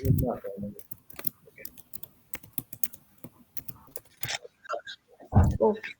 समझ में आता है मुझे। ओके।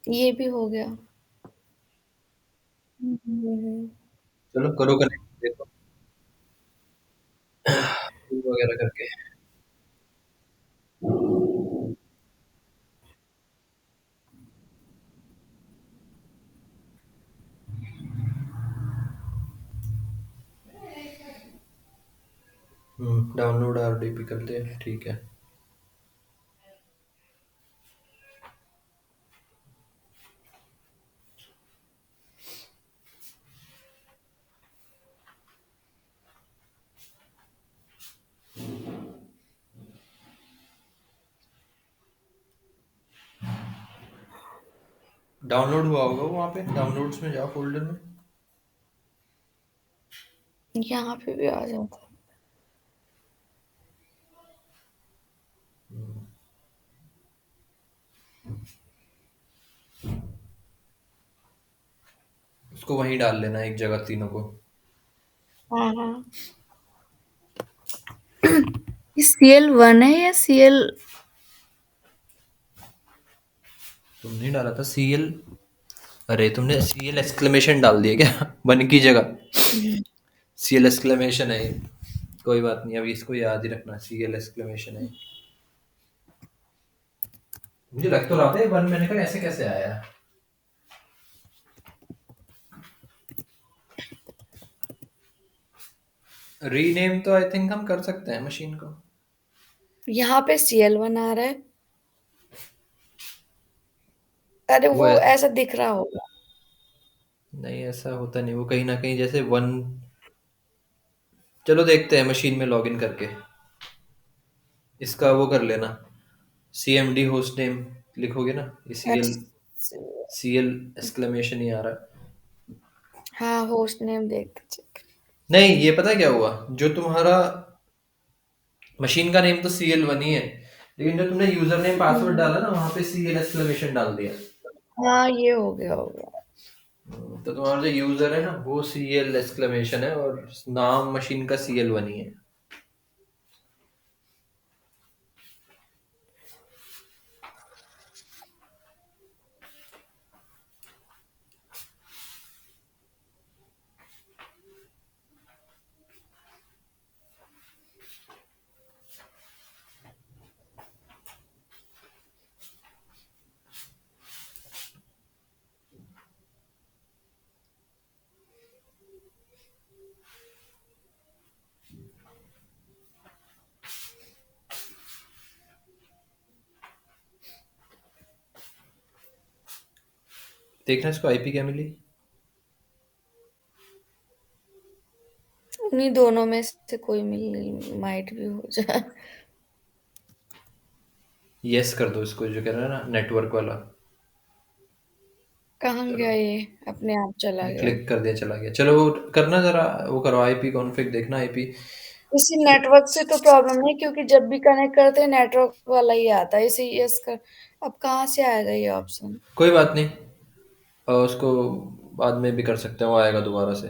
ये भी हो गया। चलो करो कनेक्ट, देखो वगैरह करके। डाउनलोड आरडीपी करते हैं, ठीक है। डाउनलोड हुआ होगा वो, वहाँ पे डाउनलोड्स में जाओ फोल्डर में। यहाँ पे भी आ जाता। उसको वहीं डाल लेना एक जगह, तीनों को। हाँ हाँ। ये CL1 है या CL? तुमने डाला था सीएल। अरे तुमने सीएल एक्सक्लेमेशन डाल दिया क्या वन की जगह? सीएल एक्सक्लेमेशन है ये। कोई बात नहीं, अभी इसको याद ही रखना, सीएल एक्सक्लेमेशन है। मुझे लग तो रहा था वन, मैंने कहा ऐसे कैसे आया। रीनेम तो आई थिंक हम कर सकते हैं मशीन को। यहाँ पे CL1 आ रहा है। अरे वो वो है, ऐसा दिख रहा होगा। नहीं ऐसा होता नहीं, वो कहीं ना कहीं जैसे वन। चलो देखते हैं मशीन में लॉगिन करके। इसका वो कर लेना, CMD होस्ट नेम लिखोगे ना, ये सीएल, सीएल एक्सक्लेमेशन ही आ रहा है। हाँ, होस्ट नेम देखते चेक। नहीं, ये पता है क्या हुआ, जो तुम्हारा मशीन का नेम तो CL1 ही है, लेकिन जो तुमने यूजर नेम पासवर्ड डाला ना, वहां पे सीएल एक्सक्लेमेशन डाल दिया। हाँ, ये हो गया होगा। तो तुम्हारा जो यूजर है ना वो सीएल एक्सक्लेमेशन है, और नाम मशीन का CL1 ही है। देखना इसको आईपी क्या मिली। उन्हीं दोनों में से कोई मिल माइट भी हो जाए। यस कर दो इसको, जो कह रहा है ना नेटवर्क वाला। कहाँ चलो, गया ये? अपने आप चला गया। क्लिक कर दिया, चला गया। चलो वो करना जरा, वो करो आईपी कॉन्फ़िग, देखना आईपी। इसी नेटवर्क से तो प्रॉब्लम नहीं, क्योंकि जब भी कनेक्ट करते हैं नेटवर्क वाला ही आता है, इसी यस कर। अब कहाँ से आएगा ये ऑप्शन? कोई बात नहीं, उसको बाद में भी कर सकते हैं, वो आएगा दोबारा से।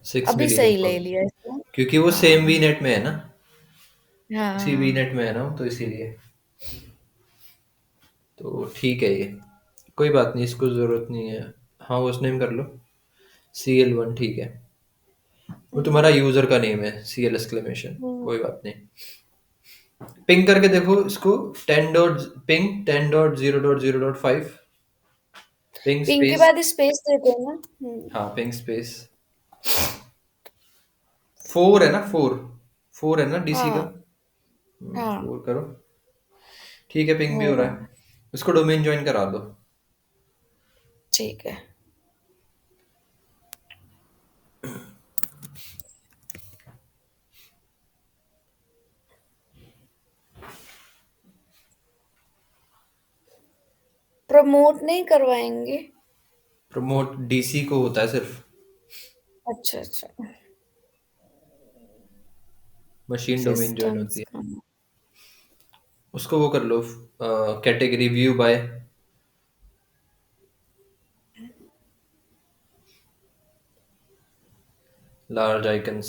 सिक्स अभी मिलियन सही ले लिया इसको। क्योंकि वो सेम वी नेट में है ना, उसी वी हाँ। नेट में है ना, तो इसीलिए। तो ठीक है ये, कोई बात नहीं, इसको ज़रूरत नहीं है। हाँ, होस्ट नेम कर लो, CL1 ठीक है। वो हम्म, तुम्हारा यूज़र का नेम है, CL एक्सक्लेमेशन, हम्म, कोई बात नहीं। पिंग करके देखो इसको, 10 डॉट पिंग 10.0.0.5 पिंग पिंक के स्पेस। बाद स्पेस देते हैं ना। हाँ, पिंग स्पेस 4 है ना, 4 है ना DC का। हाँ हाँ 4 करो, ठीक है, पिंग भी हो हो रहा रहा है। इसको डोमेन ज्वाइन करा दो। ठीक है। प्रमोट नहीं करवाएंगे? प्रमोट DC को होता है सिर्फ, अच्छा अच्छा। मशीन डोमेन ज्वाइन सिस्टम्स होती है। का। उसको वो कर लो, category view by large icons,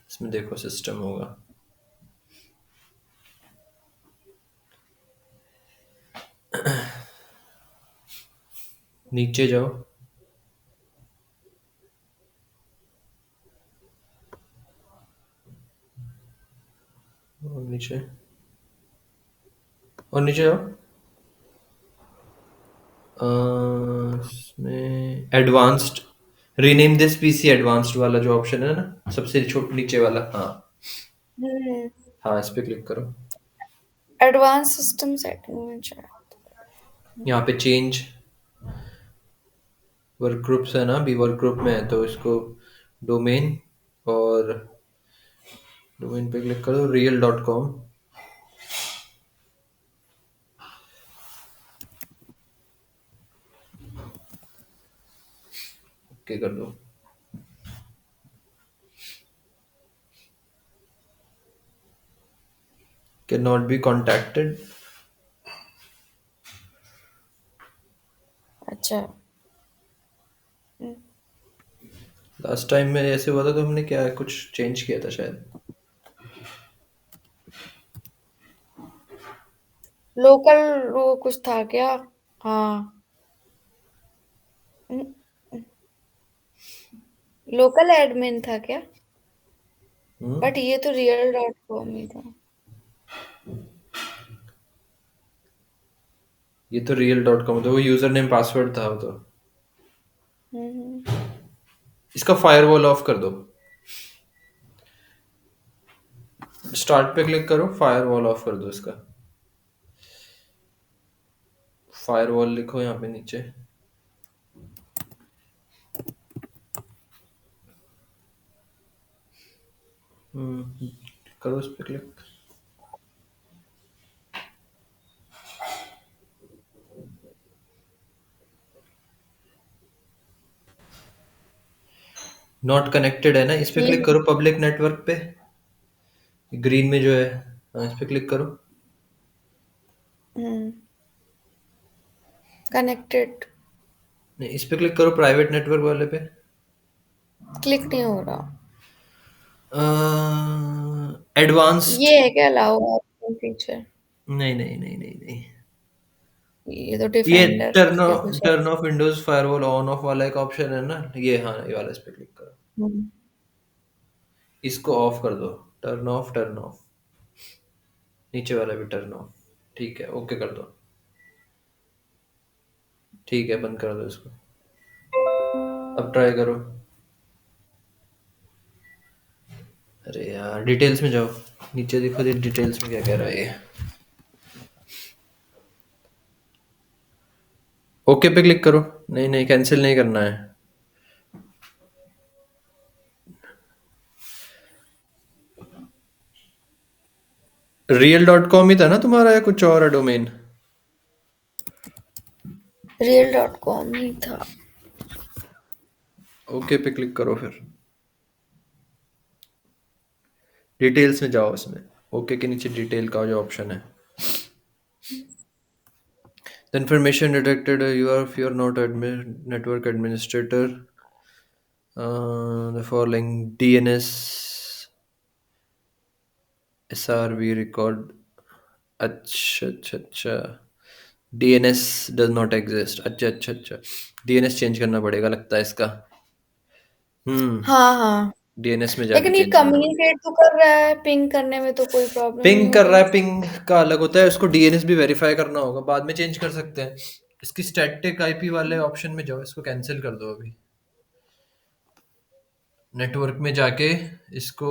इसमें देखो सिस्टम होगा। नीचे जाओ, और नीचे, और नीचे जाओ। इसमें advanced, rename this PC advanced वाला जो ऑप्शन है ना, सबसे छोट नीचे वाला, हाँ। हम्म। हाँ, इस पे क्लिक करो। एडवांस सिस्टम सेटिंग में शायद। यहाँ पे चेंज वर्क ग्रुप्स है ना, अभी वर्क ग्रुप में है, तो इसको डोमेन, और डोमेन पे क्लिक करो real.com। ओके कर दो। Can not be contacted. अच्छा। हम्म, लास्ट टाइम में ऐसे हुआ था तो हमने क्या कुछ चेंज किया था शायद। लोकल वो कुछ था क्या? हाँ। लोकल एडमिन था क्या? हम्म, बट ये तो real.com ही था। ये तो real.com था, वो यूजर नेम पासवर्ड था वो तो। हम्म, इसका फायरवॉल ऑफ कर दो। स्टार्ट पे क्लिक करो, फायरवॉल ऑफ कर दो इसका। फायरवॉल लिखो यहाँ पे नीचे। करो उस पे क्लिक। नॉट कनेक्टेड है ना, इस पे ये। क्लिक करो पब्लिक नेटवर्क पे, ग्रीन में जो है। हाँ, इस पे क्लिक करो। हम्म। कनेक्टेड। नहीं, इस पे क्लिक करो प्राइवेट नेटवर्क वाले पे। क्लिक नहीं हो रहा। एडवांस्ड। ये है क्या अलाउ फीचर? नहीं नहीं नहीं नहीं नहीं, ये तो ये डिफेंडर टर्न या कुछ टर्न ऐसा। Of Windows firewall on off वाला एक ऑप्शन है ना, ये, हाँ, ये वाला, इस पे क्लिक करो। हम्म, इसको ऑफ कर दो, टर्न ऑफ, टर्न ऑफ, नीचे वाला भी टर्न ऑफ। ठीक है, ओके कर दो। ठीक है, बंद कर दो इसको। अब ट्राई करो। अरे यार, डिटेल्स में जाओ, नीचे देखो डिटेल्स में क्या कह रहा है ये। ओके पे क्लिक करो। नहीं नहीं, कैंसिल नहीं करना है। real.com ही था ना तुम्हारा, या कुछ और है डोमेन? real.com ही था। ओके पे क्लिक करो फिर। डिटेल्स में जाओ इसमें, ओके के नीचे डिटेल का जो ऑप्शन है। The information detected, if you are not network administrator, the following DNS SRV record। अच्छा अच्छा अच्छा, DNS डज नॉट एग्जिस्ट। अच्छा अच्छा अच्छा, DNS चेंज करना पड़ेगा लगता है इसका। हाँ हाँ, DNS में जाके लेकिन ये चेंज करना पड़ेगा। कम्युनिकेट तो कर रहा है, पिंग करने में तो कोई प्रॉब्लम नहीं पिंग कर रहा होगी। है, पिंग का अलग होता है, उसको DNS भी वेरीफाई करना होगा, बाद में चेंज कर सकते हैं। इसकी स्टैटिक आईपी वाले ऑप्शन में जाओ, इसको कैंसिल कर दो अभी। नेटवर्क में जाके इसको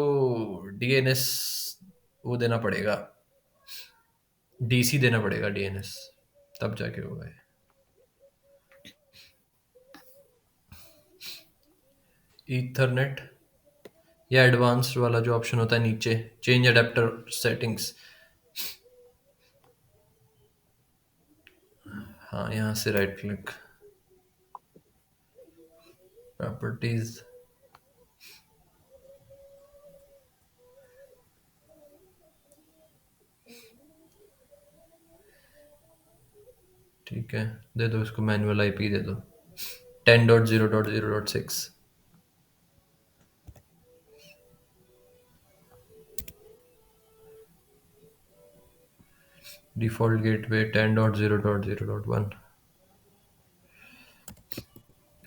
DNS वो देना पड़ेगा, DC देना पड़ेगा DNS, तब जाके होगा ये। ईथरनेट या एडवांस्ड वाला जो ऑप्शन होता है नीचे, चेंज अडेप्टर सेटिंग्स। हाँ, यहाँ से राइट क्लिक, प्रॉपर्टीज। ठीक है, दे दो इसको मैनुअल आईपी दे दो, 10.0.0.6। डिफॉल्ट गेटवे 10.0.0.1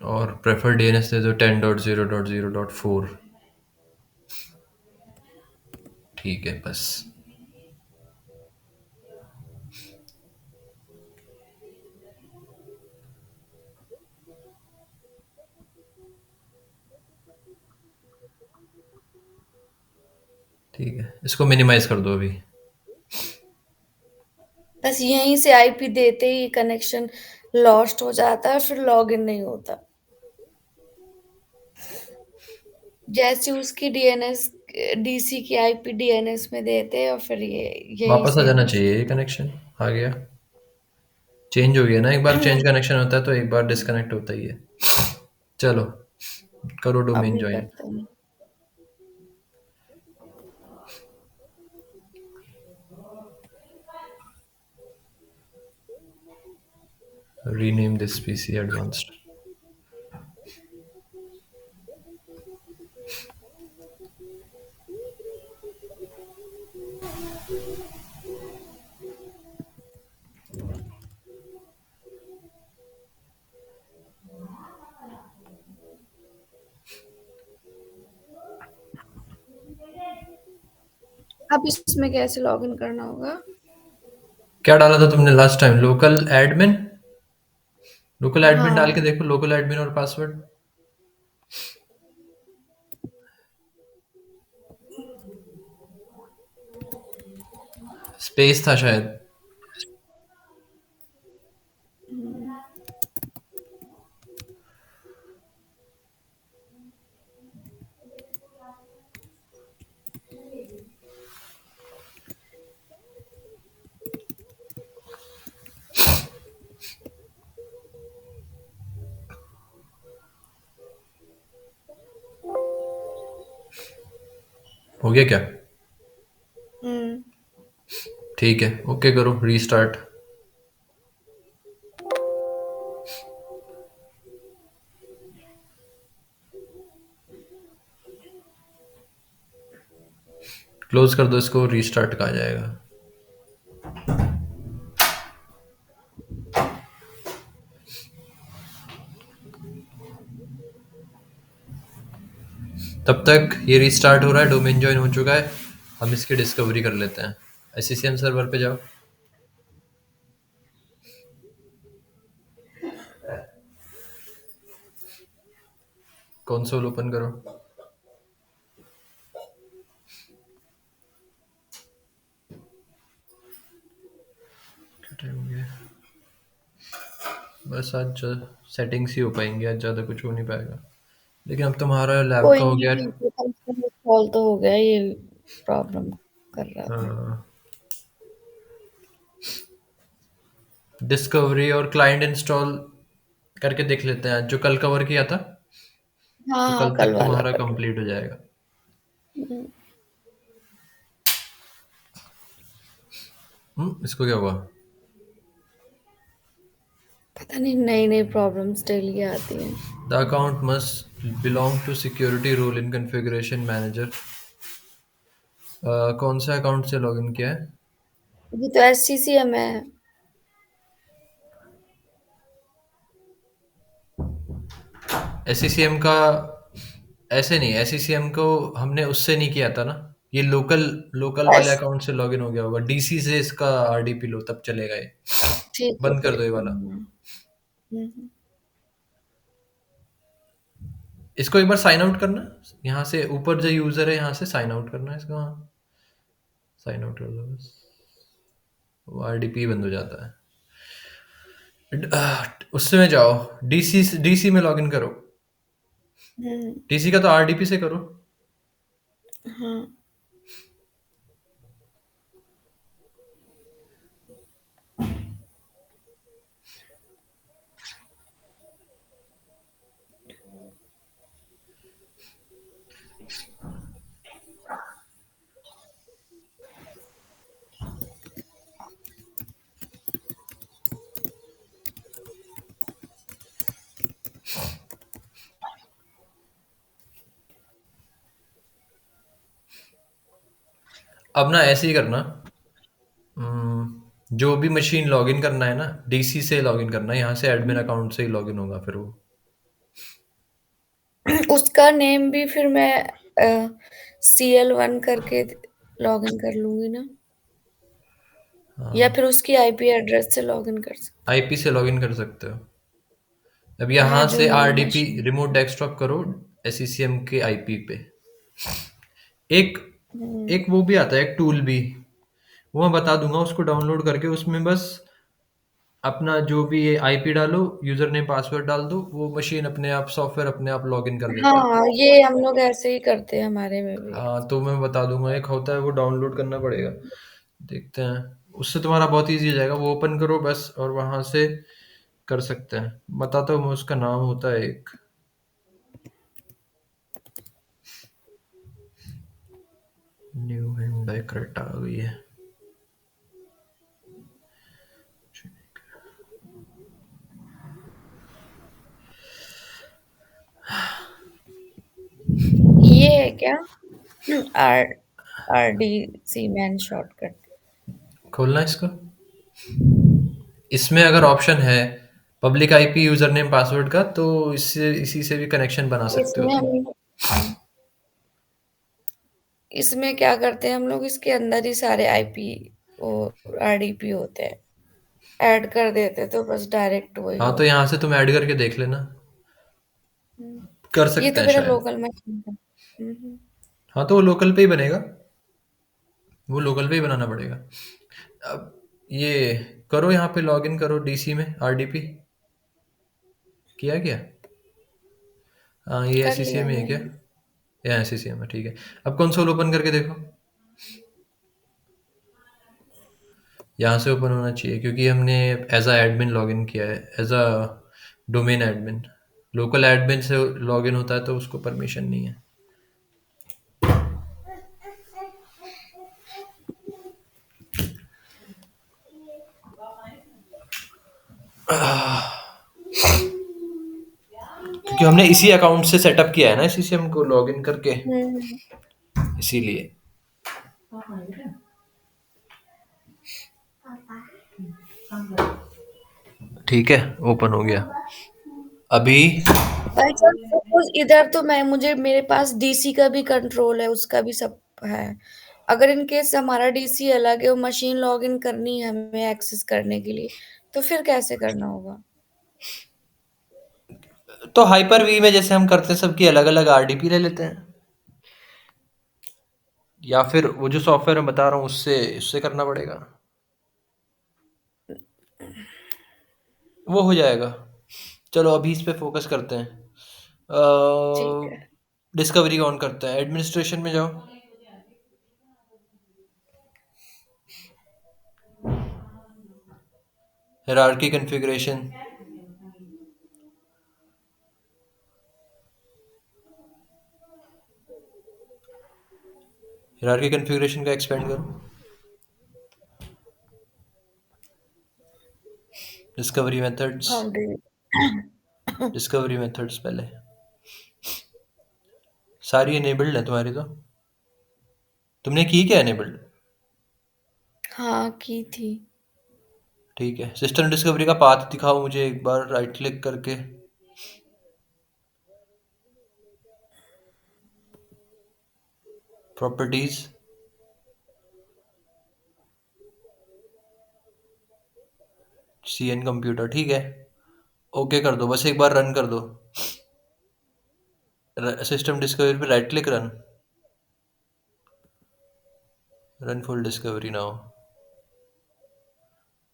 और प्रेफर DNS दे दो 10.0.0.4। ठीक है बस। ठीक है, इसको मिनिमाइज कर दो अभी। बस यहीं से आईपी देते ही कनेक्शन लॉस्ट हो जाता है, फिर लॉगिन नहीं होता। जैसे उसकी डीएनएस, डीसी की आईपी डीएनएस में देते हैं और फिर ये यहीं वापस आ से जाना होता चाहिए, ये कनेक्शन आ गया। चेंज हो गया ना, एक बार है। चेंज कनेक्शन होता है तो एक बार डिस्कनेक्ट होता ही है। चलो, करो डोमेन अभी ज्वाइन। करते हैं। Rename this PC advanced. अब इसमें कैसे लॉगिन करना होगा? क्या डाला था तुमने last time? Local admin, local admin डाल के हाँ। देखो, लोकल एडमिन और पासवर्ड। स्पेस था शायद। हो गया क्या? हम्म। ठीक है, ओके करो रीस्टार्ट। क्लोज कर दो इसको, रीस्टार्ट का आ जाएगा। तब तक ये रीस्टार्ट हो रहा है, डोमेन ज्वाइन हो चुका है। हम इसकी डिस्कवरी कर लेते हैं। SCCM सर्वर पे जाओ, कंसोल ओपन करो। क्या टाइम हो गया? बस आज सेटिंग्स ही हो पाएंगे, आज ज़्यादा कुछ हो नहीं पाएगा। लेकिन अब तुम्हारा लैब का कोई हो गया। नहीं, कॉल तो हो गया, ये प्रॉब्लम कर रहा था। डिस्कवरी और क्लाइंट इंस्टॉल करके देख लेते हैं, जो कल कवर किया था, हाँ तो हाँ, कल कल तक वाला तुम्हारा कर लो। कंप्लीट हो जाएगा। हम्म, इसको क्या हुआ? पता नहीं, नई नई प्रॉब्लम्स डेली आती हैं। The account must belong to security role in configuration manager. कौन सा अकाउंट से लॉगिन किया है? ये तो एससीसीएम है। एससीसीएम का ऐसे नहीं, एससीसीएम को हमने उससे नहीं किया था ना, ये लोकल लोकल वाले बस अकाउंट से लॉगिन हो गया होगा, डीसी से इसका आरडीपी लो तब चलेगा ये। ठीक है बंद कर फिर। दो ये वाला। हम्म। इसको एक बार साइन आउट करना, यहाँ से ऊपर जो यूजर है यहाँ से साइन आउट करना है इसका, साइन आउट कर दो बस, वो आरडीपी बंद हो जाता है। उससे में जाओ, डीसी डीसी में लॉगिन करो। हम्म। डीसी का तो आरडीपी से करो। हाँ। अब ना ऐसे ही करना, जो भी मशीन लॉगिन करना है ना, डीसी से लॉगिन करना है, यहाँ से एडमिन अकाउंट से ही लॉगिन होगा फिर वो। उसका नेम भी फिर मैं CL1 करके लॉगिन कर लूंगी ना, या फिर उसकी IP एड्रेस से लॉगिन कर सकते आईपी से लॉगिन कर सकते हो। अब हैं। हाँ, यहाँ जो से new RDP machine. Remote desktop करो, एससीसीएम के आईपी पे। एक हम्म। एक वो भी आता है, एक टूल भी, वो मैं बता दूंगा, उसको डाउनलोड करके उसमें बस अपना जो भी ये आईपी डालो, यूजर नेम पासवर्ड डाल दो, वो मशीन अपने आप, सॉफ्टवेयर अपने आप लॉगिन कर देता है। हाँ, ये हम लोग ऐसे ही करते हैं हमारे में भी। हाँ तो मैं बता दूंगा, एक होता है वो डाउनलोड करना पड़ेगा, देखते हैं। उससे तुम्हारा बहुत इजी हो जाएगा, वो ओपन करो बस और वहां से कर सकते हैं। बताता हूँ मैं, उसका नाम होता है एक, न्यू hyundai क्रेटा आ गई है। ये है क्या? R RDC man shortcut. खोलना है इसको। इसमें अगर ऑप्शन है public IP user name password का, तो इससे इसी से भी कनेक्शन बना सकते हो इसमें तुम। इसमें क्या करते हैं हम लोग, इसके अंदर ही सारे IP और RDP होते हैं, ऐड कर देते तो बस डायरेक्ट वही हाँ तो होता यहाँ है। से तुम ऐड करके देख लेना, हम्म। कर ये सकते तो हैं मेरा शायद। लोकल मशीन था। हाँ तो वो लोकल पे ही बनेगा, वो लोकल पे ही बनाना पड़ेगा। अब ये करो, यहाँ पे लॉगिन करो डीसी में, आरडीपी किया क्या? हाँ ये कर एससीसीएम लिया में है क्या? मैंने। या एससीसीएम है, ठीक है। अब कंसोल ओपन करके देखो, यहाँ से ओपन होना चाहिए क्योंकि हमने एज अ एडमिन लॉगिन किया है, as a domain admin. Local admin से लॉगिन होता है तो उसको परमिशन नहीं है। क्योंकि हमने इसी अकाउंट से सेटअप किया है ना एससीसीएम को लॉगिन करके, हम्म। इसीलिए। ठीक है, ओपन हो गया अभी। भाई साहब, सपोज इधर तो मैं मुझे मेरे पास DC का भी कंट्रोल है, उसका भी सब है। अगर इन केस हमारा DC अलग है, वो मशीन लॉग इन करनी है हमें एक्सेस करने के लिए, तो फिर कैसे करना होगा? तो हाइपर वी में जैसे हम करते हैं, सबकी अलग अलग आरडीपी ले लेते हैं, या फिर वो जो सॉफ्टवेयर मैं बता रहा हूँ उससे उससे करना पड़ेगा, वो हो जाएगा। चलो अभी इस पे फोकस करते हैं। ठीक है। डिस्कवरी ऑन करते हैं, एडमिनिस्ट्रेशन में जाओ, हायरार्की कॉन्फ़िगरेशन, हायरार्की कॉन्फ़िगरेशन का एक्सपेंड करो, discovery methods, boundary. Discovery methods पहले सारी इनेबल्ड है तुम्हारी तो। तुमने की क्या इनेबल्ड? हाँ, की थी। ठीक है, सिस्टम डिस्कवरी का पाथ दिखाओ मुझे एक बार, राइट क्लिक करके। प्रॉपर्टीज, CN कंप्यूटर, ठीक है। ओके कर दो, बस एक बार रन कर दो। सिस्टम डिस्कवरी पे right click, run. Run full discovery now.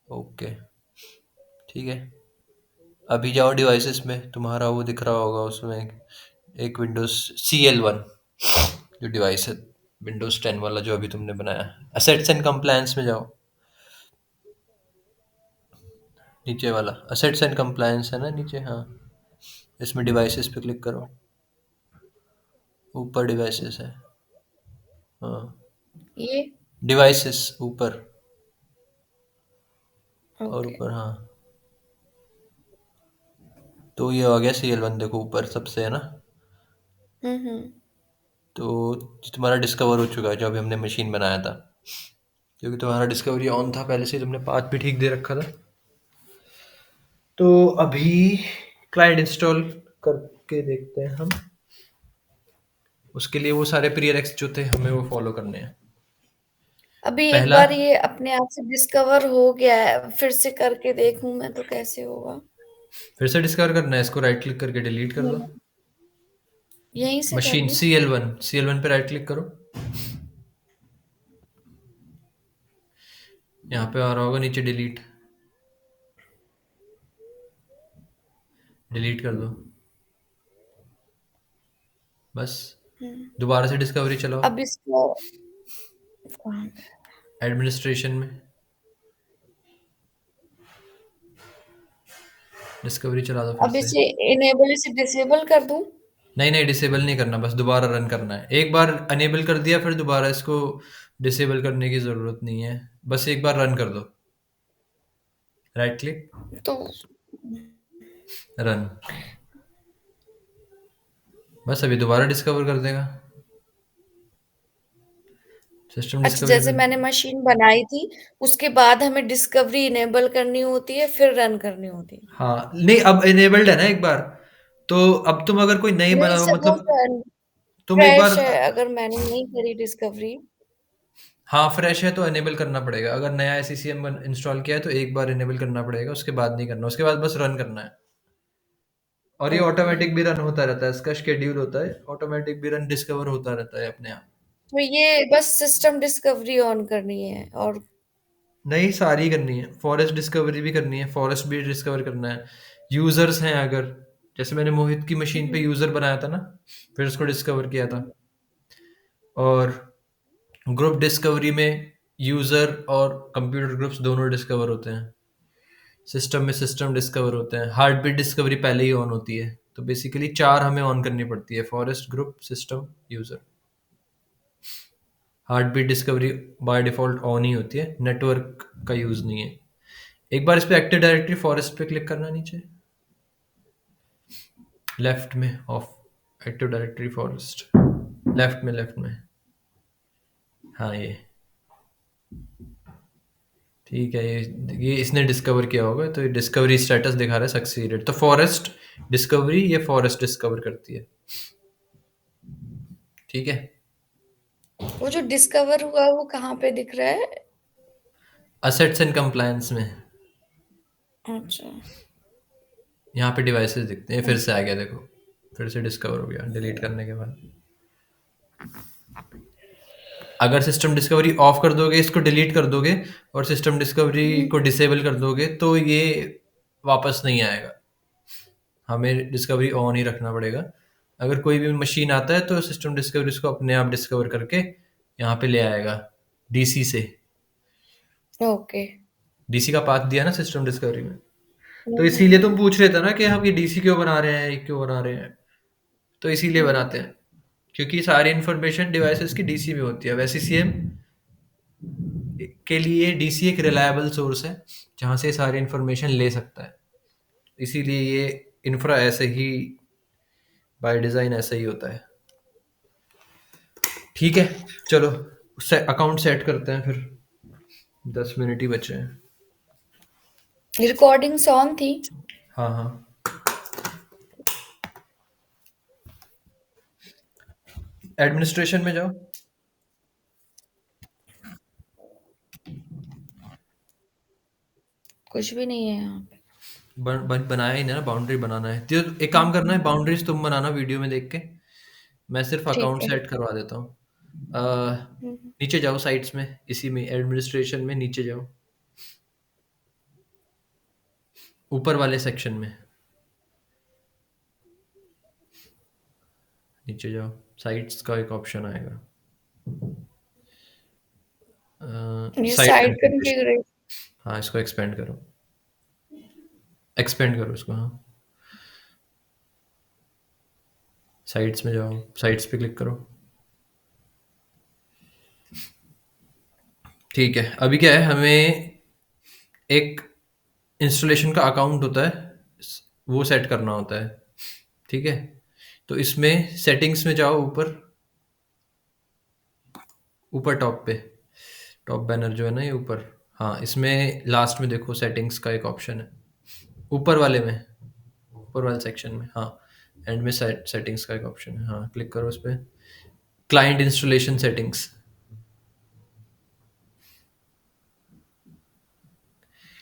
Okay, ठीक है। अभी जाओ डिवाइसेस में, तुम्हारा वो दिख रहा होगा उसमें एक विंडोज CL1 जो डिवाइस है, विंडोज 10 वाला जो अभी तुमने बनाया। असेट्स एंड कंप्लायंस में जाओ, नीचे वाला असेट्स एंड कंप्लायंस है ना नीचे, हाँ। इसमें डिवाइसेस पे क्लिक करो, ऊपर डिवाइसेस है, हाँ। ये। डिवाइसेस ऊपर, और ओके। ऊपर, हाँ। तो ये आ गया CL1, देखो ऊपर सबसे, है ना। हम्म। तो तुम्हारा डिस्कवर हो चुका है जो अभी हमने मशीन बनाया था, क्योंकि तुम्हारा डिस्कवरी ऑन था पहले से, तुमने पाथ भी ठीक दे रखा था। तो अभी क्लाइंट इंस्टॉल करके देखते हैं हम। उसके लिए वो सारे प्रीरेक्स जो थे हमें वो फॉलो करने हैं। अभी एक पहला, बार ये अपने आप से डिस्कवर हो गया है, फिर से करके देखूं मैं तो कैसे होगा? फिर से डिस्कवर करना है, इसको राइट क्लिक करके डिलीट कर दो। हम्म, यहीं से कर मशीन दूं? CL1 पे राइट क्लिक करो, यहाँ पे आ रहा होगा नीचे डिलीट, डिलीट कर दो बस। हम्म। दोबारा से डिस्कवरी चलाओ, अब इसको कहाँ पे? एडमिनिस्ट्रेशन में डिस्कवरी चला दो फिर अब से। इसे इनेबल से डिसेबल कर दूं? नहीं नहीं, डिसेबल नहीं करना, बस दोबारा रन करना है। एक बार अनेबल कर दिया, फिर दोबारा इसको डिसेबल करने की ज़रूरत नहीं है, बस एक बार रन कर दो, राइट क्लिक, तो रन। बस अभी दोबारा डिस्कवर कर देगा, सिस्टम अच्छा, डिस्कवरी जैसे पे। मैंने मशीन बनाई थी, उसके बाद हमें डिस्कवरी इनेबल करनी होती है, फिर रन करनी होती है? हाँ, नहीं, अब इनेबल्ड है ना एक बार, तो अब तुम अगर कोई नई नहीं, बनाओ, सपोज मतलब तुम एक बार, फ्रेश है, अगर मैंने नहीं करी डिस्कवरी। हाँ फ्रेश है तो इनेबल करना पड़ेगा। अगर नया SCCM इंस्टॉल किया है तो एक बार इनेबल करना पड़ेगा, उसके बाद नहीं करना, उसके बाद बस रन करना है। और ये ओके। ऑटोमेटिक भी रन होता रहता है, इसका शेड्यूल होता है, ऑटोमेटिक भी रन डिस्कवर होता रहता है अपने आप। तो ये बस सिस्टम डिस्कवरी ऑन करनी है और? नहीं, सारी करनी है, फॉरेस्ट डिस्कवरी भी करनी है, फॉरेस्ट भी डिस्कवर करना है। यूजर्स हैं अगर, जैसे मैंने मोहित की मशीन पे हम्म, यूजर बनाया था ना, फिर उसको डिस्कवर किया था। हम्म, और ग्रुप डिस्कवरी में यूजर और कंप्यूटर ग्रुप्स दोनों डिस्कवर होते हैं। सिस्टम में सिस्टम डिस्कवर होते हैं, हार्ट बीट डिस्कवरी पहले ही ऑन होती है। तो बेसिकली चार हमें ऑन करनी पड़ती है, forest, group, system, user. Heartbeat discovery by default on ही होती है, नेटवर्क का यूज नहीं है। एक बार इस पे एक्टिव डायरेक्टरी फॉरेस्ट पे क्लिक करना नीचे, लेफ्ट में of active directory forest, left में। हाँ, ये ठीक है। ये इसने डिस्कवर किया होगा, तो ये डिस्कवरी स्टेटस दिखा रहा है सक्सीडेड। तो फॉरेस्ट डिस्कवरी, ये फॉरेस्ट डिस्कवर करती है, ठीक है। वो जो डिस्कवर हुआ वो कहाँ पे दिख रहा है? असेट्स एंड कंप्लायंस में, अच्छा। यहाँ पे डिवाइसेस दिखते हैं, फिर हम्म, से आ गया देखो, फिर से डिस्कवर हो गया डिलीट करने के बाद। अगर सिस्टम डिस्कवरी ऑफ कर दोगे, इसको डिलीट कर दोगे, और सिस्टम डिस्कवरी हम्म, को डिसेबल कर दोगे, तो ये वापस नहीं आएगा। हमें डिस्कवरी ऑन ही रखना पड़ेगा। अगर कोई भी मशीन आता है तो सिस्टम डिस्कवरी उसको अपने आप डिस्कवर करके यहाँ पे ले आएगा, DC से। ओके। DC का पाथ दिया ना सिस्टम डिस्कवरी में। तो हम्म, इसीलिए तुम पूछ रहे थे ना कि हम ये DC क्यों बना रहे हैं, ये क्यों बना रहे हैं। तो इसीलिए हम्म, बनाते हैं, क्योंकि सारी इंफॉर्मेशन डिवाइसेस की DC में होती है। वैसे CM के लिए DC एक रिलायबल सोर्स है, जहाँ से सारी इंफॉर्मेशन ले सकता है। इसीलिए ये इंफ्रा ऐसे ही, बाय डिज़ाइन ऐसा ही होता है। ठीक है, चलो अकाउंट सेट करते हैं फिर, 10 मिनट ही बचे हैं। रिकॉर्डिंग्स ऑन थी? हाँ हाँ। एडमिनिस्ट्रेशन में जाओ। कुछ भी नहीं है यहाँ पे। बनाया ही ना, बाउंड्री बनाना है तो एक काम करना है, बाउंड्रीज तुम बनाना वीडियो में देख के, मैं सिर्फ ठीक अकाउंट है। सेट करवा देता हूँ। नीचे जाओ साइट्स में, इसी में एडमिनिस्ट्रेशन में नीचे जाओ, ऊपर वाले सेक्शन में नीचे जाओ, साइट्स का एक ऑप्शन आएगा, ये साइट साइट कॉन्फ़िगरेशन। कॉन्फ़िगरेशन। हाँ, इसको एक्सपेंड करो, एक्सपेंड करो इसको, हाँ। साइट्स में जाओ, साइट्स पे क्लिक करो। ठीक है, अभी क्या है, हमें एक इंस्टॉलेशन का अकाउंट होता है, वो सेट करना होता है। ठीक है, तो इसमें सेटिंग्स में जाओ, ऊपर ऊपर टॉप पे, टॉप बैनर जो है ना ये ऊपर, हाँ, इसमें लास्ट में देखो सेटिंग्स का एक ऑप्शन है, ऊपर वाले में, ऊपर वाले सेक्शन में, हाँ, एंड में सेटिंग्स का एक ऑप्शन है, हाँ, क्लिक करो उस पर, client installation settings,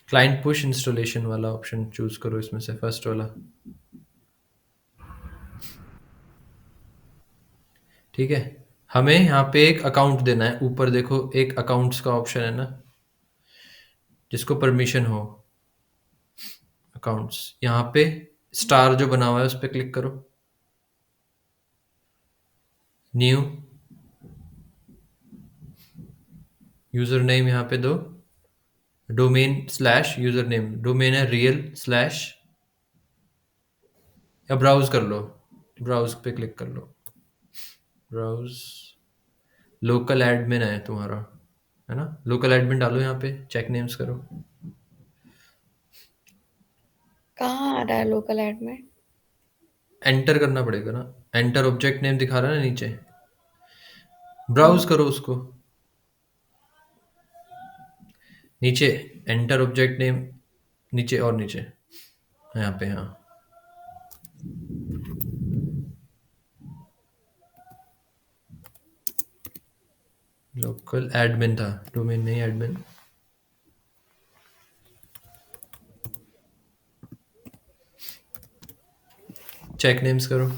client push installation वाला ऑप्शन चूज करो इसमें से, फर्स्ट वाला। ठीक है, हमें यहाँ पे एक अकाउंट देना है, ऊपर देखो एक अकाउंट्स का ऑप्शन है ना, जिसको परमिशन हो, अकाउंट्स, यहाँ पे स्टार जो बना हुआ है उस पर क्लिक करो, न्यू, यूजर नेम यहाँ पे दो, domain slash user name, domain है रियल स्लैश, या ब्राउज कर लो, ब्राउज पे क्लिक कर लो, ब्राउज, लोकल एडमिन है तुम्हारा, है ना, लोकल एडमिन डालो यहाँ पे, चेक नेम्स करो, कहाँ आ रहा है लोकल ऐड में? एंटर करना पड़ेगा ना, एंटर ऑब्जेक्ट नेम दिखा रहा है ना नीचे, ब्राउज हम्म, करो उसको, नीचे एंटर ऑब्जेक्ट नेम, नीचे और नीचे, यहाँ पे, हाँ, लोकल एडमिन था, डोमेन नहीं एडमिन, चेक नेम्स करो,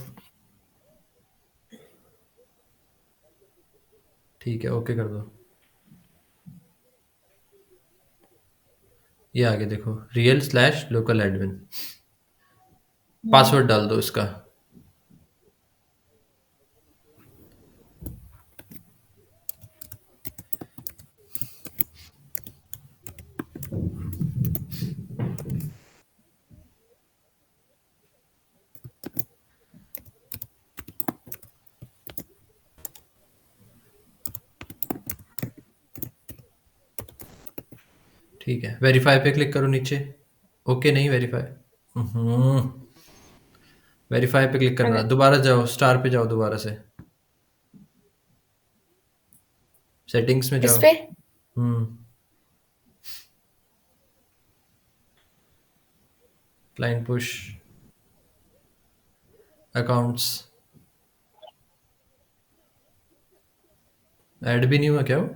ठीक है, ओके कर दो, ये आगे देखो, रियल स्लैश लोकल एडमिन, हम्म। पासवर्ड डाल दो इसका, ठीक है, वेरीफाई पे क्लिक करो नीचे, ओके नहीं वेरीफाई, वेरीफाई पे क्लिक करना, अगर दोबारा जाओ, स्टार पे जाओ दोबारा से, सेटिंग्स में इस जाओ, पे क्लाइंट पुश, अकाउंट्स, ऐड भी नहीं हुआ क्या वो,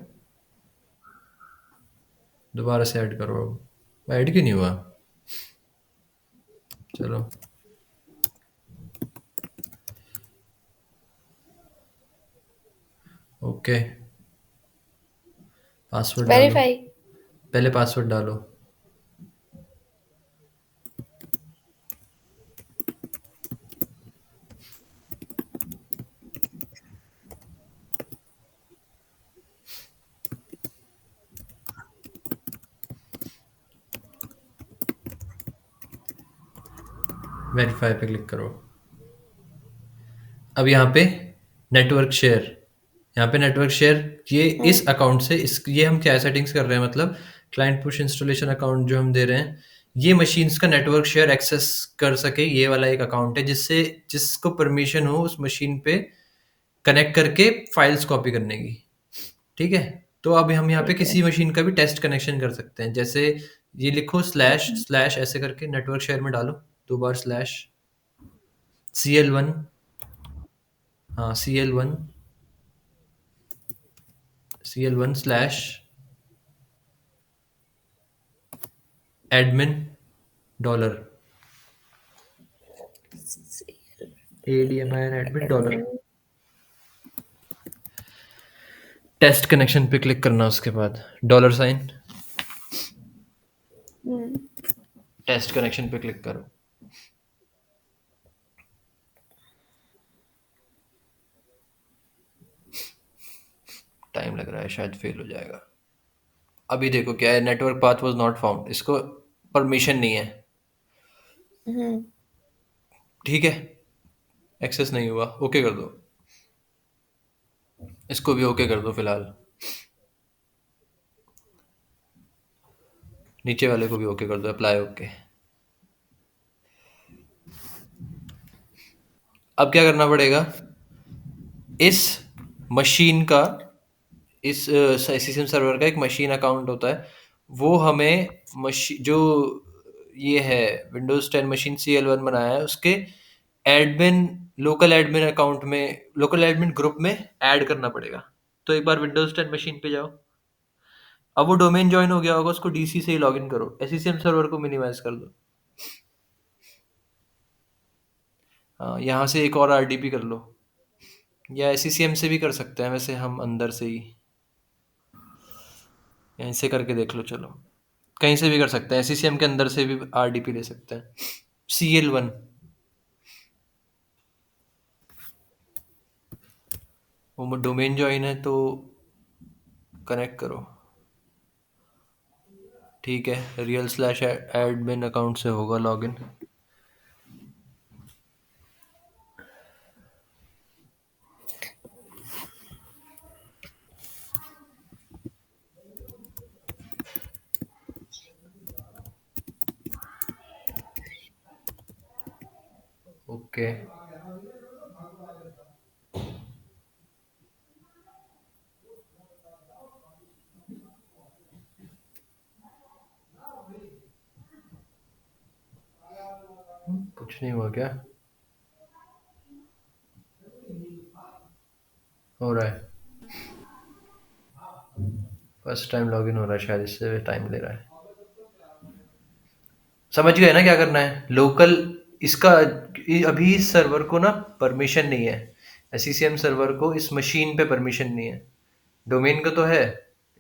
दोबारा से ऐड करो, अब ऐड क्यों नहीं हुआ, चलो, ओके, पासवर्ड डालो, वेरीफाई। पहले पासवर्ड डालो, वेरीफाई पे क्लिक करो, अब यहाँ पे नेटवर्क शेयर, यहाँ पे नेटवर्क शेयर, ये इस अकाउंट से, इस ये हम क्या सेटिंग्स कर रहे हैं, मतलब क्लाइंट पुश इंस्टॉलेशन अकाउंट जो हम दे रहे हैं, ये मशीन्स का नेटवर्क शेयर एक्सेस कर सके, ये वाला एक अकाउंट है, जिससे जिसको परमिशन हो उस मशीन पे कनेक्ट करके फाइल्स कॉपी करने की। ठीक है, तो अब हम यहाँ पे ठीक है। किसी मशीन का भी टेस्ट कनेक्शन कर सकते हैं, जैसे ये लिखो स्लैश स्लैश ऐसे करके नेटवर्क शेयर में डालो, दो बार स्लैश, CL1, हाँ CL1, CL1 slash admin dollar, ADMIN admin dollar. Admin. Test connection पे क्लिक करना, उसके बाद डॉलर साइन, हम्म। टेस्ट कनेक्शन पे क्लिक करो। टाइम लग रहा है, शायद फेल हो जाएगा। अभी देखो क्या है, network path was not found, इसको परमिशन नहीं है। हम्म। ठीक है, एक्सेस नहीं हुआ, ओके कर दो। इसको भी ओके कर दो फिलहाल, नीचे वाले को भी ओके कर दो, अप्लाई ओके। अब क्या करना पड़ेगा, इस मशीन का, इस सिस्टम सर्वर का एक मशीन अकाउंट होता है, वो हमें मशी जो ये है विंडोज 10 मशीन CL1 बनाया है, उसके एडमिन, लोकल एडमिन अकाउंट में, लोकल एडमिन ग्रुप में ऐड करना पड़ेगा। तो एक बार विंडोज 10 मशीन पे जाओ। अब वो डोमेन ज्वाइन हो गया होगा, उसको डीसी से ही लॉगिन करो, SCCM सर्वर को मिनिमाइज कर दो। हाँ, यहाँ से एक और RDP कर लो, या SCCM से भी कर सकते हैं वैसे हम अंदर से ही, यहीं से करके देख लो। चलो, कहीं से भी कर सकते हैं, SCCM के अंदर से भी RDP ले सकते हैं। CL1, वो डोमेन ज्वाइन है तो कनेक्ट करो। ठीक है, रियल स्लैश एडमिन अकाउंट से होगा लॉगिन। ओके, कुछ नहीं हुआ क्या, हो रहा है, फर्स्ट टाइम लॉगिन हो रहा है शायद, इससे टाइम ले रहा है। समझ गए ना क्या करना है, लोकल इसका, अभी इस सर्वर को ना परमिशन नहीं है, SCCM सर्वर को इस मशीन पे परमिशन नहीं है। डोमेन को तो है,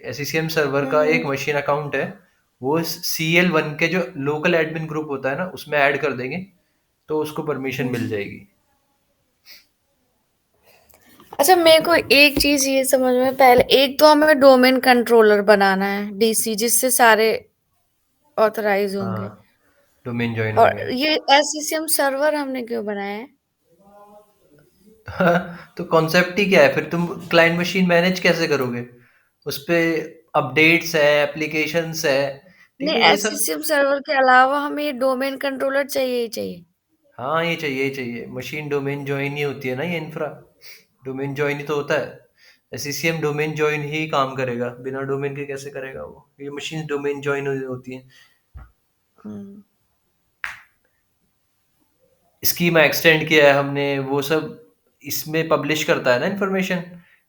SCCM सर्वर का एक हम्म। मशीन अकाउंट है, वो CL1 के जो लोकल एडमिन ग्रुप होता है ना, उसमें ऐड कर देंगे तो उसको परमिशन मिल हम्म। जाएगी। अच्छा, मेरे को एक चीज ये समझ में, पहले एक तो हमें डोमेन कंट्रोलर बनाना है डीसी, जिससे सारे ऑथराइज होंगे। हाँ, डोमेन ज्वाइन और होंगे। ये एससीसीएम सर्वर हमने क्यों बनाया है? तो कॉन्सेप्ट ही क्या है फिर, तुम क्लाइंट मशीन मैनेज कैसे करोगे, उस पे अपडेट्स है, एप्लीकेशंस है, ठीक नहीं, है, ये सब। एससीसीएम सर्वर के अलावा हमें ये डोमेन कंट्रोलर चाहिए ही चाहिए। हाँ, ये चाहिए ही चाहिए, मशीन डोमेन ज्वाइन ही होती है ना, ये इंफ्रा डोमेन ज्वाइन ही तो होता है। SCCM डोमेन ज्वाइन ही काम करेगा, बिना डोमेन के कैसे करेगा वो, ये मशीन डोमेन ज्वाइन होती है। हम्म। स्कीमा एक्सटेंड किया है हमने, वो सब इसमें पब्लिश करता है ना इन्फॉर्मेशन।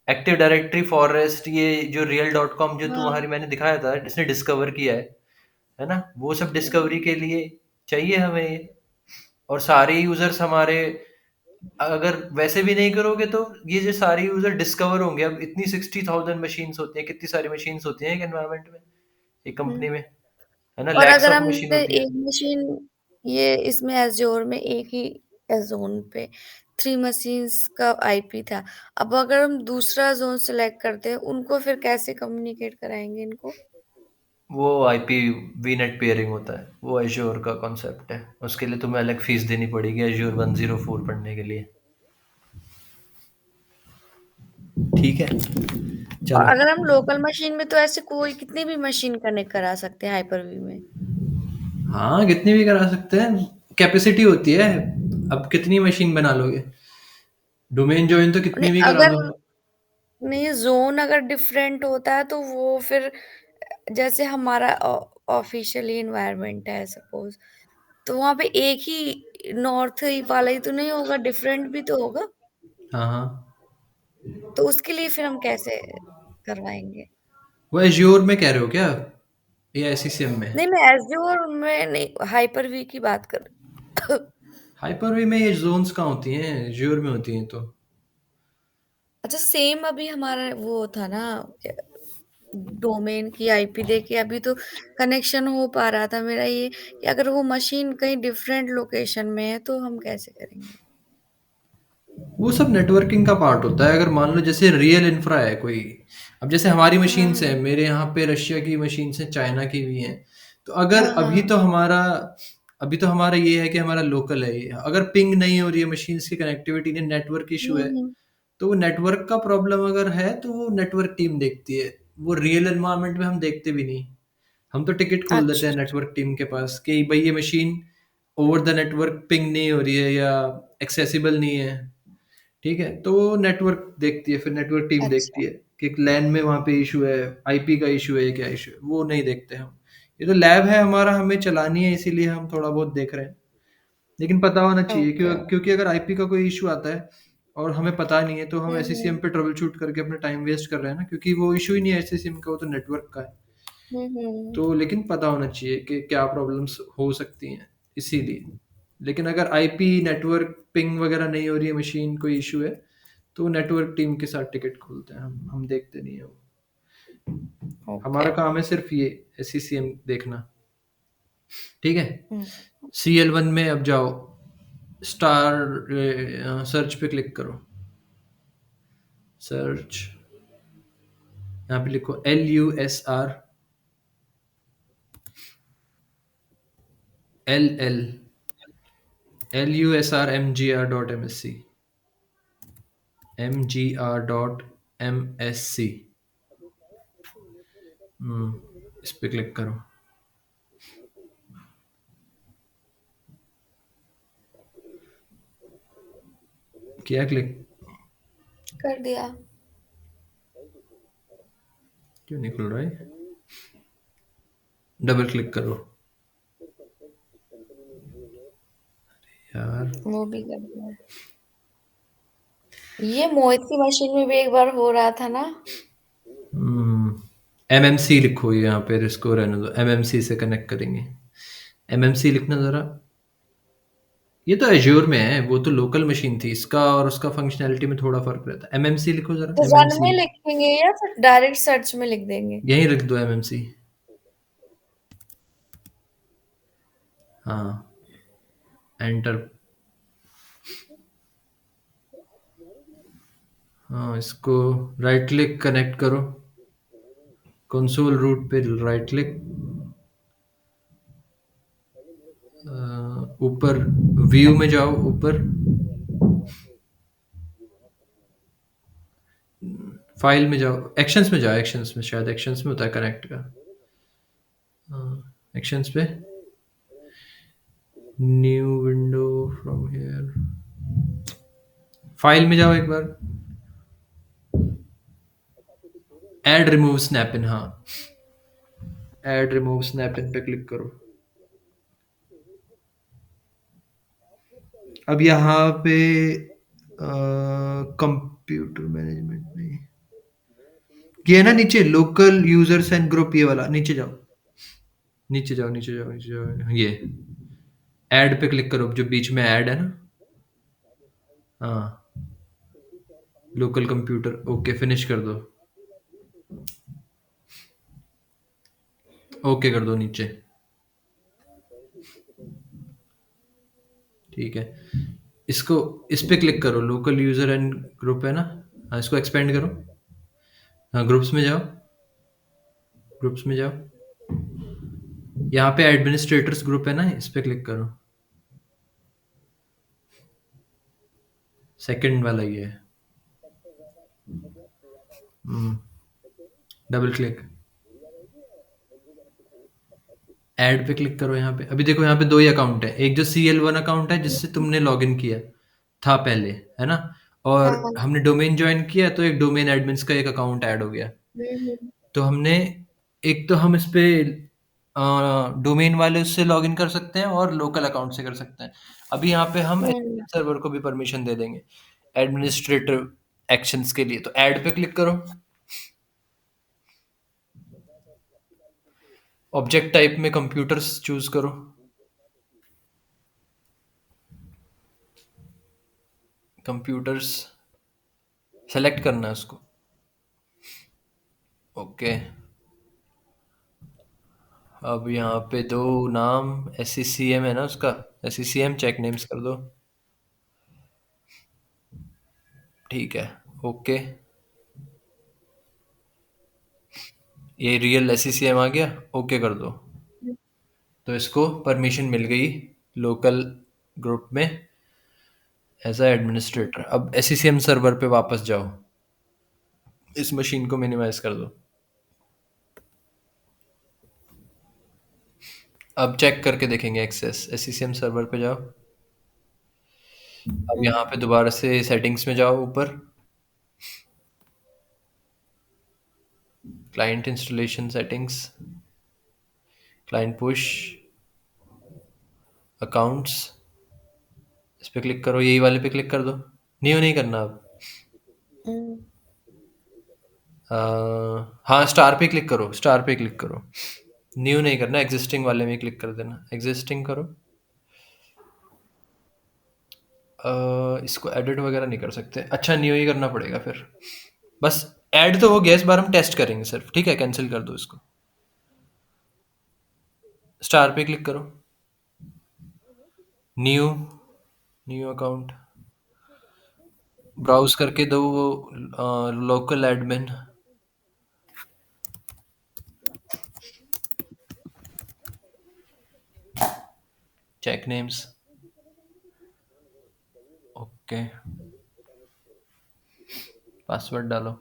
एक्टिव डायरेक्टरी फॉरेस्ट, ये जो real.com जो हाँ। तुम्हारी मैंने दिखाया था, जिसने डिस्कवर किया है ना, वो सब डिस्कवरी के लिए चाहिए हमें ये। और सारे यूजर्स हमारे, अगर वैसे भी नहीं करोगे तो ये जो सारे यूजर डिस्कवर होंगे, अब इतनी 60,000 मशीन्स होती हैं, कितनी सारी मशीन्स होती हैं एक एनवायरनमेंट में, एक कंपनी में। में, है ना, और लैक्स अगर ऑफ मशीन हमने होती है। एक मशीन, ये इसमें एज़्योर में एक ही जोन पे 3 मशीन्स का आईपी था। अब अगर हम दूसरा जोन सेलेक्ट करते हैं, उनको फिर कैसे कम्युनिकेट कराएंगे इनको? वो आईपी वीनेट पेयरिंग होता है, वो एज्योर का कॉन्सेप्ट है, उसके लिए तुम्हें अलग फीस देनी पड़ेगी एज्योर 104 पढ़ने के लिए। ठीक है, और चलो। अगर हम लोकल मशीन में, तो ऐसे कोई कितनी भी मशीन कनेक्ट करा सकते हैं हाइपर वी में। हाँ, कितनी भी करा सकते हैं, कैपेसिटी होती है, अब कितनी मशीन बना लोगे, डोमेन ज्वाइन तो नहीं, कितनी भी करा अगर लो। नहीं, जोन अगर डिफरेंट होता है तो वो फिर, जैसे हमारा ऑफिशियली इन्वायरमेंट है सपोज, तो वहां पे एक ही नॉर्थ वाला ही तो नहीं होगा, डिफरेंट भी तो होगा। हाँ हाँ, तो उसके लिए फिर हम कैसे? करवाएंगे। वो एज्योर में कह रहे हो क्या, या एससीसीएम में? नहीं, मैं एज़्योर में नहीं, हाइपर वी की बात कर रही हूँ। हाइपर वी में ये जोन्स कहाँ होती हैं, एज्योर में होती हैं तो। अच्छा, सेम अभी हमारा वो था ना, डोमेन की आईपी देके अभी तो कनेक्शन हो पा रहा था मेरा, ये कि अगर वो मशीन कहीं डिफरेंट लोकेशन में है तो हम कैसे करेंगे? वो सब नेटवर्किंग का पार्ट होता है। अगर मान लो जैसे रियल इंफ्रा है कोई, अब जैसे हमारी हाँ, मशीन्स हैं, हाँ। मेरे यहाँ पे रशिया की मशीन्स हैं, चाइना की भी हैं। तो अगर हाँ, हाँ। अभी तो हमारा ये है कि हमारा लोकल है ये। अगर पिंग नहीं हो रही है मशीन्स की, कनेक्टिविटी नहीं, नेटवर्क इशू है, हुँ, तो वो नेटवर्क का प्रॉब्लम अगर है तो वो नेटवर्क टीम देखती है। वो रियल एनवायरनमेंट में हम देखते भी नहीं। हम तो टिकट खोल देते हैं अच्छा। नेटवर्क टीम के पास कि भाई ये machine hour the network ping नहीं हो रही है या एक्सेसिबल नहीं है। ठीक है, तो वो नेटवर्क देखती है, फिर नेटवर्क टीम अच्छा। देखती है कि लैन में वहाँ पे इशू है, आईपी का इशू है, क्या इशू है, वो नहीं देखते हम। ये तो लैब है हमारा, हमें चलानी है, इसीलिए हम थोड़ा बहुत देख रहे हैं। लेकिन पता होना चाहिए ओके। क्योंकि अगर आईपी का कोई इशू आता है और हमें पता नहीं है, तो हम हुँ, एससीसीएम हुँ। पे ट्रबल शूट करके अपना टाइम वेस्ट कर रहे हैं ना, क्योंकि वो इशू ही नहीं है एससीसीएम का, वो तो नेटवर्क का है। हुँ, हुँ। तो लेकिन पता होना चाहिए कि क्या प्रॉब्लम्स हो सकती हैं, इसीलिए। लेकिन अगर आईपी नेटवर्क पिंग वगैरह नहीं हो रही है, मशीन कोई इशू है, तो नेटवर्क टीम के साथ टिकट खोलते हैं हम देखते नहीं है वो। ओके। हमारा काम है सिर्फ ये एससीसीएम देखना। ठीक है। हुँ। CL1 में अब जाओ, स्टार सर्च पे क्लिक करो। सर्च, यहाँ पे लिखो LUSR MGR.MSC, MGR.MSC। इस पे क्लिक करो। किया क्लिक? कर दिया। क्यों नहीं खुल रहा है? डबल क्लिक करो यार। वो भी कर दिया। ये मोहित की मशीन में भी एक बार हो रहा था ना? MMC लिखो, ये यहाँ पे इसको रहने दो, MMC से कनेक्ट करेंगे। MMC लिखना ज़रा। ये तो एज्योर में है, वो तो लोकल मशीन थी, इसका और उसका फंक्शनैलिटी में थोड़ा फ़र्क रहता है। MMC लिखो ज़रा, तो रन MMC। में लिखेंगे या फिर डायरेक्ट सर्च में लिख देंगे? यहीं रख दो MMC। हाँ, एंटर। हाँ, इसको राइट क्लिक कनेक्ट करो, कंसोल रूट पे राइट क्लिक, ऊपर व्यू में जाओ, ऊपर फाइल में जाओ, एक्शंस में जाओ, एक्शंस में, शायद एक्शंस में होता है कनेक्ट का। एक्शंस पे, new window from here, file में जाओ एक बार, ऐड रिमूव स्नैप इन। हाँ, ऐड रिमूव स्नैप इन पे क्लिक करो। अब यहाँ पे कंप्यूटर मैनेजमेंट नहीं, ये है ना नीचे, लोकल यूजर्स एंड ग्रुप, ये वाला, नीचे जाओ, नीचे जाओ, नीचे जाओ, नीचे जाओ, ये ऐड पे क्लिक करो, जो बीच में ऐड है ना। हाँ, लोकल कंप्यूटर, ओके, फिनिश कर दो, ओके कर दो नीचे। ठीक है, इसको, इस पे क्लिक करो, लोकल यूजर एंड ग्रुप है ना। हाँ, इसको एक्सपेंड करो। हाँ, ग्रुप्स में जाओ, ग्रुप्स में जाओ, यहाँ पे एडमिनिस्ट्रेटर्स ग्रुप है ना, इस पे क्लिक करो, सेकंड वाला ये है। डबल क्लिक, ऐड पे क्लिक करो। यहाँ पे अभी देखो, यहाँ पे दो ही अकाउंट है, एक जो CL1 अकाउंट है जिससे तुमने लॉगिन किया था पहले, है ना, और हाँ। हमने डोमेन ज्वाइन किया तो एक डोमेन एडमिन्स का एक अकाउंट ऐड हो गया। हुँ, तो हमने, एक तो हम इस पे डोमेन वाले से लॉगिन कर सकते हैं और लोकल अकाउंट से कर सकते हैं। अभी यहाँ पे हम हुँ। सर्वर को भी परमिशन दे देंगे एडमिनिस्ट्रेटिव एक्शंस के लिए। तो ऐड पे क्लिक करो, ऑब्जेक्ट टाइप में कंप्यूटर्स चूज करो। कंप्यूटर्स सेलेक्ट करना है उसको। ओके। अब यहाँ पे दो नाम, SCCM है ना उसका, SCCM चेक नेम्स कर दो। ठीक है। ओके। ये रियल SCCM आ गया। ओके कर दो। तो इसको परमिशन मिल गई लोकल ग्रुप में एज अ एडमिनिस्ट्रेटर। अब SCCM सर्वर पे वापस जाओ, इस मशीन को मिनिमाइज कर दो। अब चेक करके देखेंगे एक्सेस। SCCM सर्वर पे जाओ। अब यहाँ पे दोबारा से सेटिंग्स में जाओ ऊपर, client installation settings, client push, accounts, इस पे क्लिक करो, यही वाले पे क्लिक कर दो। न्यू नहीं करना अब। हाँ, स्टार पे क्लिक करो, स्टार पे क्लिक करो। न्यू नहीं करना, एग्जिस्टिंग वाले में क्लिक कर देना, एग्जिस्टिंग करो। इसको एडिट वगैरह नहीं कर सकते। अच्छा, न्यू ही करना पड़ेगा फिर। बस ऐड तो हो गया, इस बार हम टेस्ट करेंगे सिर्फ। ठीक है, कैंसिल कर दो इसको। स्टार पे क्लिक करो, न्यू, न्यू अकाउंट, ब्राउज करके दो वो local admin, check names. Okay, password डालो।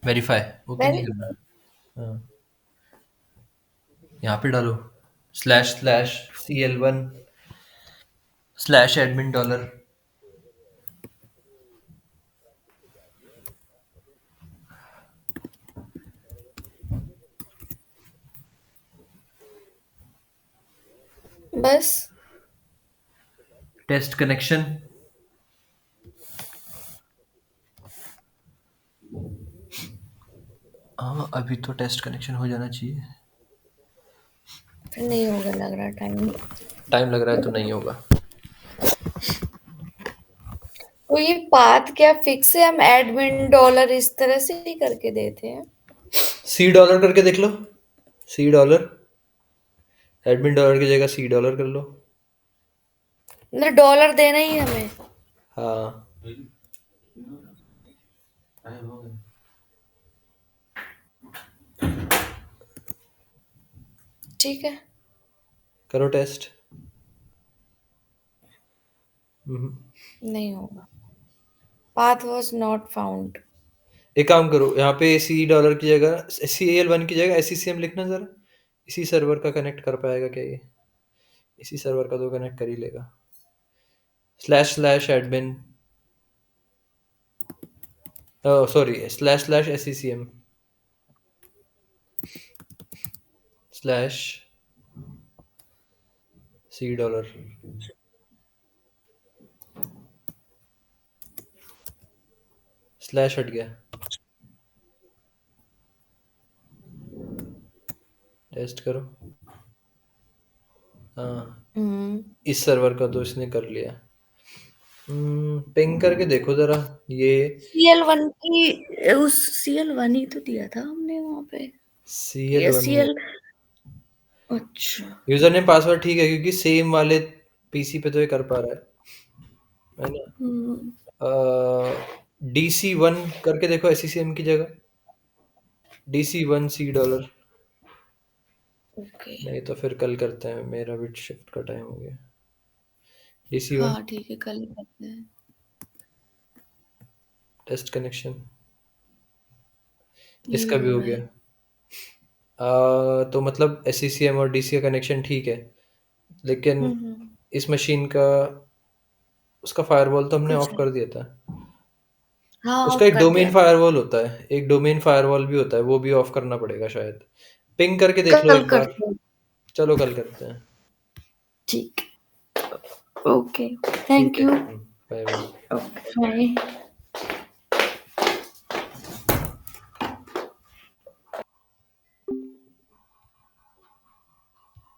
वेरीफाई, ओके नहीं वेरी करना। हाँ, यहाँ पे डालो //CL1/admin $। बस। Test connection. हाँ, अभी तो टेस्ट कनेक्शन हो जाना चाहिए। फिर नहीं होगा लग रहा टाइम। टाइम लग रहा है तो नहीं होगा। तो ये पाथ क्या फिक्स है, हम एडमिन डॉलर इस तरह से ही करके देते हैं? $C करके देख लो। $C, एडमिन डॉलर की जगह $C कर लो। मतलब डॉलर देना ही हमें? हाँ। ठीक है। करो टेस्ट। नहीं होगा। Path was not found. एक काम करो, यहाँ पे $C की जगह, CAL1 की जगह SCCM लिखना जरा। इसी सर्वर का कनेक्ट कर पाएगा क्या ये? इसी सर्वर का तो कनेक्ट कर ही लेगा। //admin, sorry, //SCCM $C। Slash हट गया। टेस्ट करो। हाँ, हम्म। इस सर्वर का तो इसने कर लिया। पिंग करके देखो जरा ये। CL1 की उस CL1 ही तो दिया था हमने वहां पे। ये CL1 नहीं है। CL। अच्छा। यूजर नेम पासवर्ड ठीक है, क्योंकि सेम वाले PC पे तो ये कर पा रहा है ना। हम्म। DC1 करके देखो SCCM की जगह, DC1 $C। ओके। नहीं तो फिर कल करते हैं, मेरा भी शिफ्ट का टाइम हो गया। DC1 हाँ ठीक है, कल ही करते हैं। टेस्ट कनेक्शन, ये इसका भी हो हो रहा गया। है। तो मतलब SCCM और DC का कनेक्शन ठीक है, लेकिन हम्म। इस मशीन का, उसका फायरवॉल तो हमने कुछ ऑफ नहीं। कर दिया था। हाँ, उसका ऑफ एक कर डोमेन दिया। फायरवॉल होता है, एक डोमेन फायरवॉल भी होता है, वो भी ऑफ करना पड़ेगा शायद। पिंग करके देख लो कल एक बार। करते हैं। चलो कल करते हैं। ठीक। ओके, ठीक थैंक है। You. Bye bye. Okay, bye.